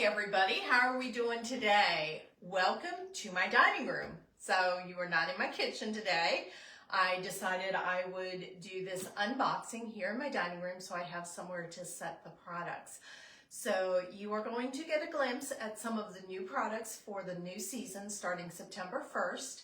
everybody, how are we doing today? Welcome to my dining room. So you are not in my kitchen today. I decided I would do this unboxing here in my dining room so I have somewhere to set the products. So you are going to get a glimpse at some of the new products for the new season starting September 1st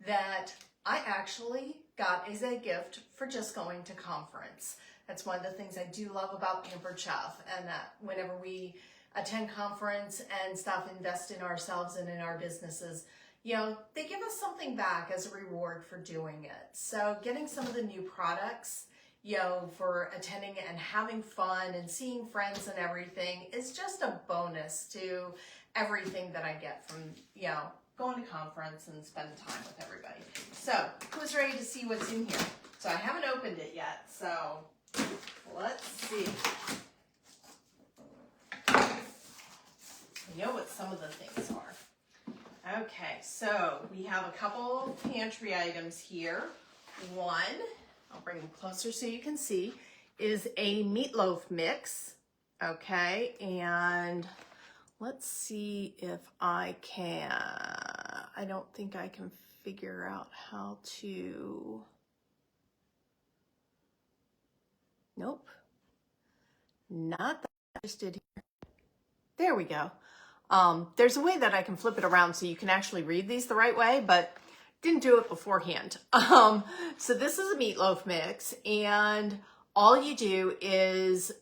that I actually got as a gift for just going to conference. That's one of the things I do love about Pampered Chef, and that whenever we attend conference and stuff, invest in ourselves and in our businesses, you know, they give us something back as a reward for doing it. So getting some of the new products, you know, for attending and having fun and seeing friends and everything is just a bonus to everything that I get from, you know, going to conference and spending time with everybody. So who's ready to see what's in here? So I haven't opened it yet, so let's see. I know what some of the things are. Okay, so we have a couple pantry items here. One, I'll bring them closer so you can see, is a meatloaf mix. Okay, and let's see if I can, I don't think I can figure out how to, nope, not that I just did here. There we go. There's a way that I can flip it around so you can actually read these the right way, but didn't do it beforehand. So this is a meatloaf mix, and all you do is,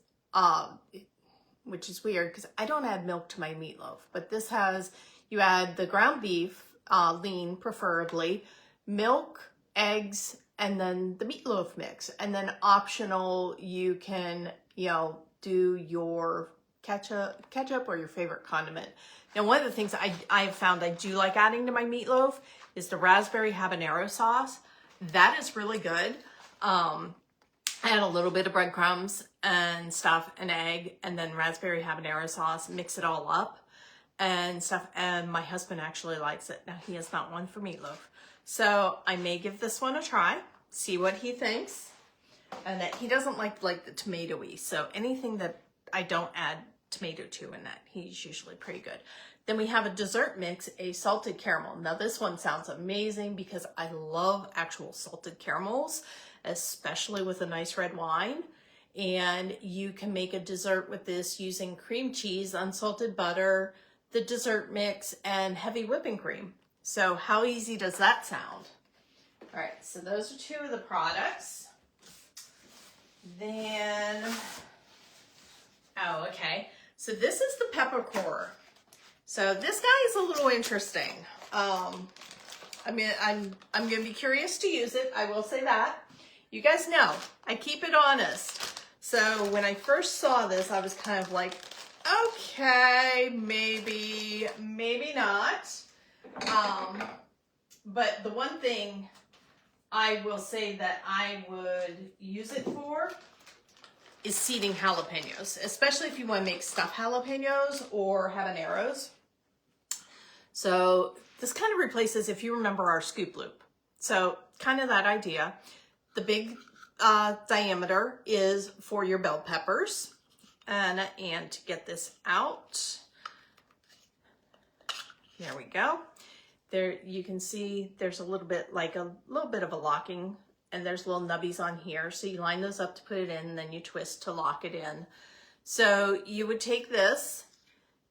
which is weird because I don't add milk to my meatloaf, but this has, you add the ground beef, lean preferably, milk, eggs, and then the meatloaf mix. And then optional, you can, you know, do your ketchup or your favorite condiment. Now, one of the things I've found I do like adding to my meatloaf is the raspberry habanero sauce. That is really good. Add a little bit of breadcrumbs and stuff, an egg, and then raspberry habanero sauce, mix it all up and stuff. And my husband actually likes it. Now, he is not one for meatloaf. So I may give this one a try, see what he thinks. And that he doesn't like the tomatoey. So anything that I don't add tomato to in that, he's usually pretty good. Then we have a dessert mix, a salted caramel. Now this one sounds amazing because I love actual salted caramels, especially with a nice red wine. And you can make a dessert with this using cream cheese, unsalted butter, the dessert mix, and heavy whipping cream. So how easy does that sound? All right, so those are two of the products. Then, oh, okay. So this is the peppercorn. So this guy is a little interesting. I mean, I'm going to be curious to use it. I will say that. You guys know, I keep it honest. So when I first saw this, I was kind of like, okay, maybe not. But the one thing I will say that I would use it for is seeding jalapenos, especially if you want to make stuffed jalapenos or habaneros. So this kind of replaces, if you remember, our scoop loop. So kind of that idea. The big diameter is for your bell peppers. And to get this out, there we go. There you can see there's a little bit of a locking, and there's little nubbies on here. So you line those up to put it in, and then you twist to lock it in. So you would take this,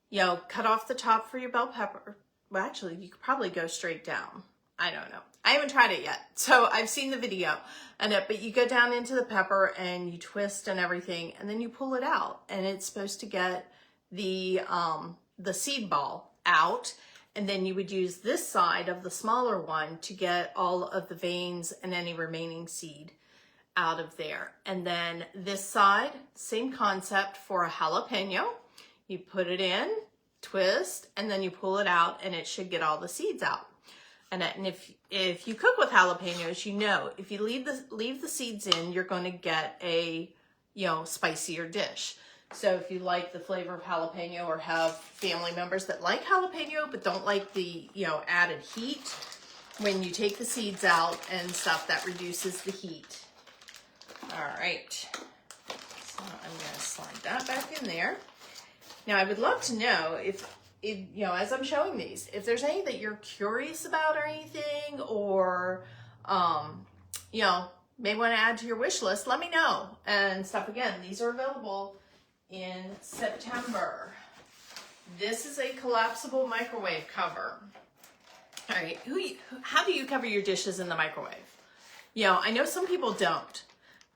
you know, cut off the top for your bell pepper. Well, actually, you could probably go straight down. I don't know. I haven't tried it yet. So I've seen the video. But you go down into the pepper and you twist and everything, and then you pull it out. And it's supposed to get the seed ball out. And then you would use this side of the smaller one to get all of the veins and any remaining seed out of there. And then this side, same concept for a jalapeno. You put it in, twist, and then you pull it out, and it should get all the seeds out. And if you cook with jalapenos, you know, if you leave the seeds in, you're going to get a, you know, spicier dish. So if you like the flavor of jalapeno or have family members that like jalapeno but don't like the, you know, added heat, when you take the seeds out and stuff, that reduces the heat. All right. So I'm going to slide that back in there. Now, I would love to know if, you know, as I'm showing these, if there's any that you're curious about or anything, or, you know, may want to add to your wish list, let me know and stuff. Again, these are available in September. This is a collapsible microwave cover. All right, how do you cover your dishes in the microwave? You know, I know some people don't,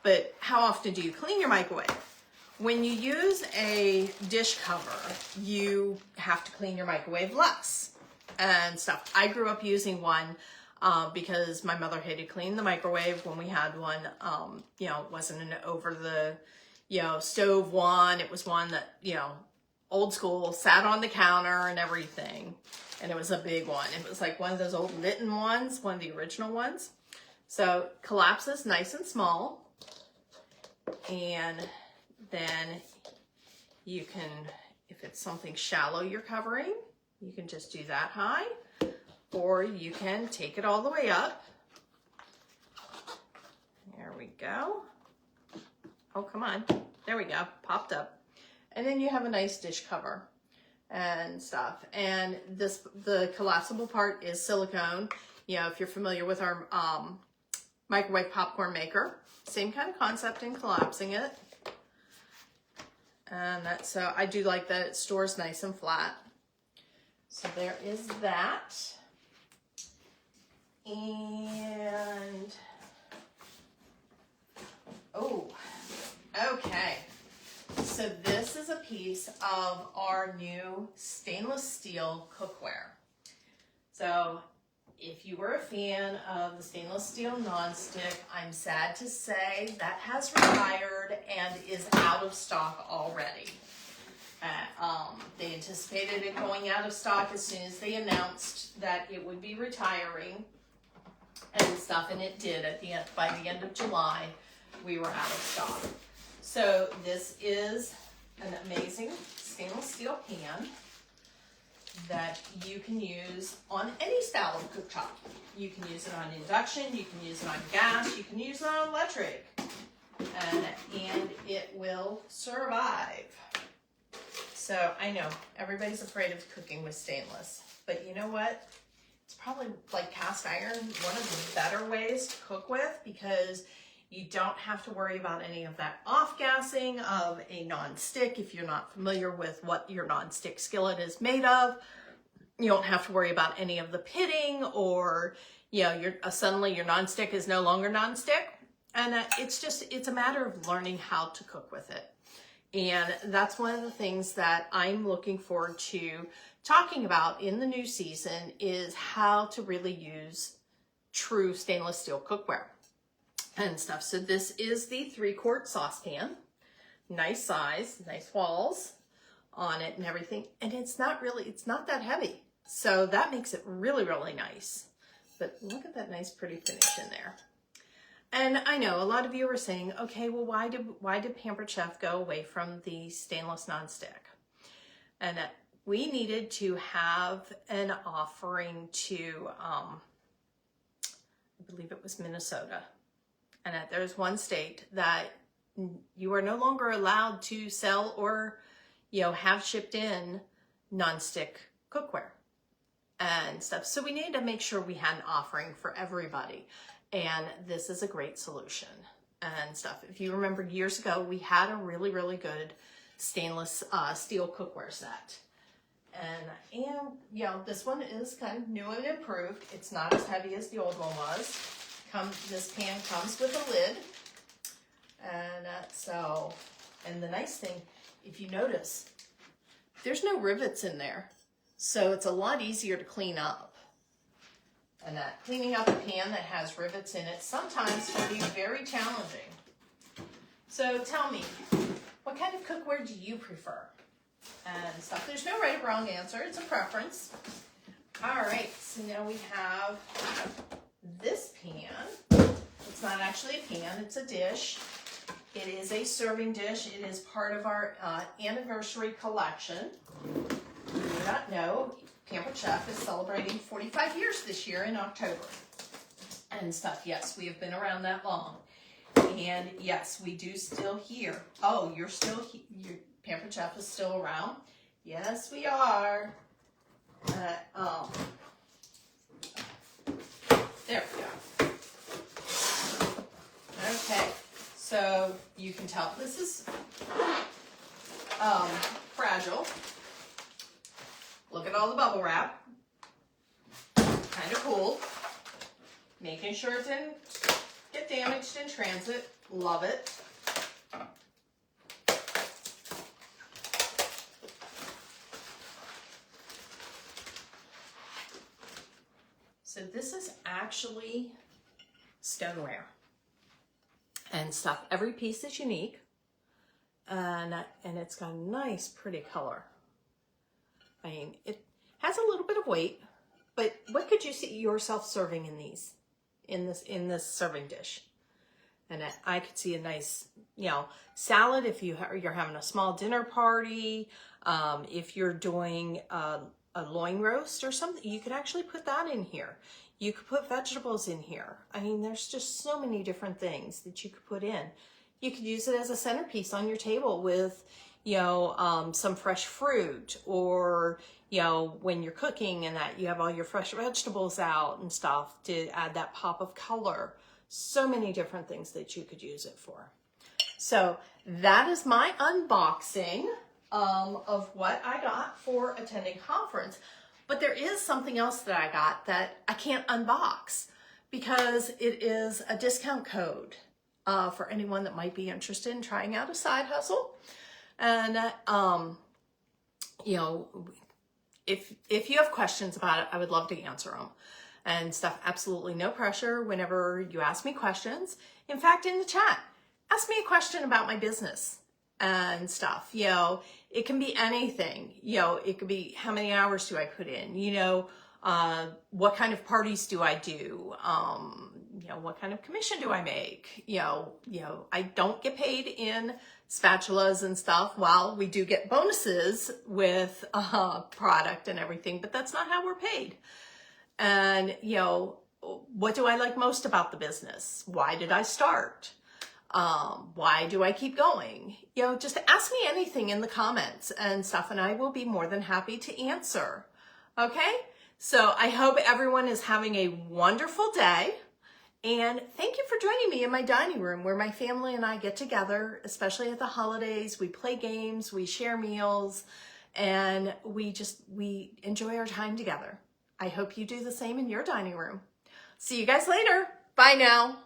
but how often do you clean your microwave? When you use a dish cover, you have to clean your microwave less and stuff. I grew up using one because my mother had to clean the microwave when we had one. You know, it wasn't an over the, you know, stove one. It was one that, you know, old school, sat on the counter and everything. And it was a big one. It was like one of those old Litton ones, one of the original ones. So collapses nice and small. And then you can, if it's something shallow you're covering, you can just do that high, or you can take it all the way up. There we go. Oh, come on. There we go. Popped up. And then you have a nice dish cover and stuff. And the collapsible part is silicone. You know, if you're familiar with our microwave popcorn maker, same kind of concept in collapsing it. And that's, so I do like that it stores nice and flat. So there is that. And, oh, okay. So this is a piece of our new stainless steel cookware. So if you were a fan of the stainless steel nonstick, I'm sad to say that has retired and is out of stock already. They anticipated it going out of stock as soon as they announced that it would be retiring and stuff, and it did at the end. By the end of July, we were out of stock. So this is an amazing stainless steel pan that you can use on any style of cooktop. You can use it on induction, you can use it on gas, you can use it on electric, and it will survive. So I know everybody's afraid of cooking with stainless, but you know what? It's probably like cast iron, one of the better ways to cook with, because you don't have to worry about any of that off-gassing of a non-stick. If you're not familiar with what your non-stick skillet is made of, you don't have to worry about any of the pitting, or, you know, suddenly your non-stick is no longer non-stick. And it's a matter of learning how to cook with it. And that's one of the things that I'm looking forward to talking about in the new season, is how to really use true stainless steel cookware and stuff. So this is the 3-quart saucepan, nice size, nice walls on it and everything. And it's not that heavy. So that makes it really, really nice. But look at that nice, pretty finish in there. And I know a lot of you are saying, okay, well, why did Pampered Chef go away from the stainless nonstick? And we needed to have an offering to, I believe it was Minnesota. And there's one state that you are no longer allowed to sell or, you know, have shipped in nonstick cookware and stuff. So we needed to make sure we had an offering for everybody. And this is a great solution and stuff. If you remember years ago, we had a really, really good stainless steel cookware set. And you know, this one is kind of new and improved. It's not as heavy as the old one was. This pan comes with a lid. And the nice thing, if you notice, there's no rivets in there. So it's a lot easier to clean up. And cleaning up a pan that has rivets in it sometimes can be very challenging. So tell me, what kind of cookware do you prefer? And stuff. There's no right or wrong answer. It's a preference. All right, so now we have this pan. It's not actually a pan, it's a dish. It is a serving dish. It is part of our anniversary collection. You do not know, Pampered Chef is celebrating 45 years this year in October and stuff. Yes, we have been around that long. And yes, we do still hear, oh, you're still here. Pampered Chef is still around. Yes, we are. There we go. Okay, so you can tell this is fragile. Look at all the bubble wrap. Kind of cool. Making sure it didn't get damaged in transit. Love it. So this is actually stoneware and stuff. Every piece is unique, and it's got a nice, pretty color. I mean, it has a little bit of weight, but what could you see yourself serving in these, in this serving dish? And I could see a nice, salad if you're having a small dinner party. If you're doing a loin roast or something, you could actually put that in here. You could put vegetables in here. I mean, there's just so many different things that you could put in. You could use it as a centerpiece on your table with, some fresh fruit, or, when you're cooking and that you have all your fresh vegetables out and stuff to add that pop of color. So many different things that you could use it for. So that is my unboxing of what I got for attending conference. But there is something else that I got that I can't unbox because it is a discount code for anyone that might be interested in trying out a side hustle. And, if you have questions about it, I would love to answer them and stuff. Absolutely no pressure whenever you ask me questions. In fact, in the chat, ask me a question about my business and stuff. It can be anything. It could be how many hours do I put in? What kind of parties do I do? What kind of commission do I make? I don't get paid in spatulas and stuff. Well, we do get bonuses with product and everything, but that's not how we're paid. And, what do I like most about the business? Why did I start? Why do I keep going? Just ask me anything in the comments and stuff, and I will be more than happy to answer. Okay? So I hope everyone is having a wonderful day. And thank you for joining me in my dining room where my family and I get together, especially at the holidays. We play games, we share meals, and we enjoy our time together. I hope you do the same in your dining room. See you guys later. Bye now.